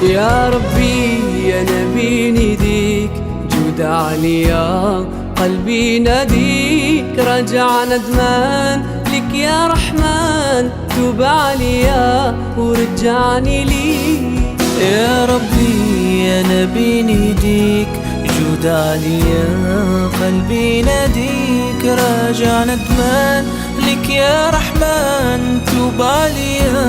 يا ربي يا نبي نديك جود عليا، قلبي ناديك رجع ندمان لك يا رحمن، توب عليا ورجعني ليك. يا ربي يا نبي نديك جود عليا، قلبي ناديك راجع ندمان لك يا رحمن، توب عليا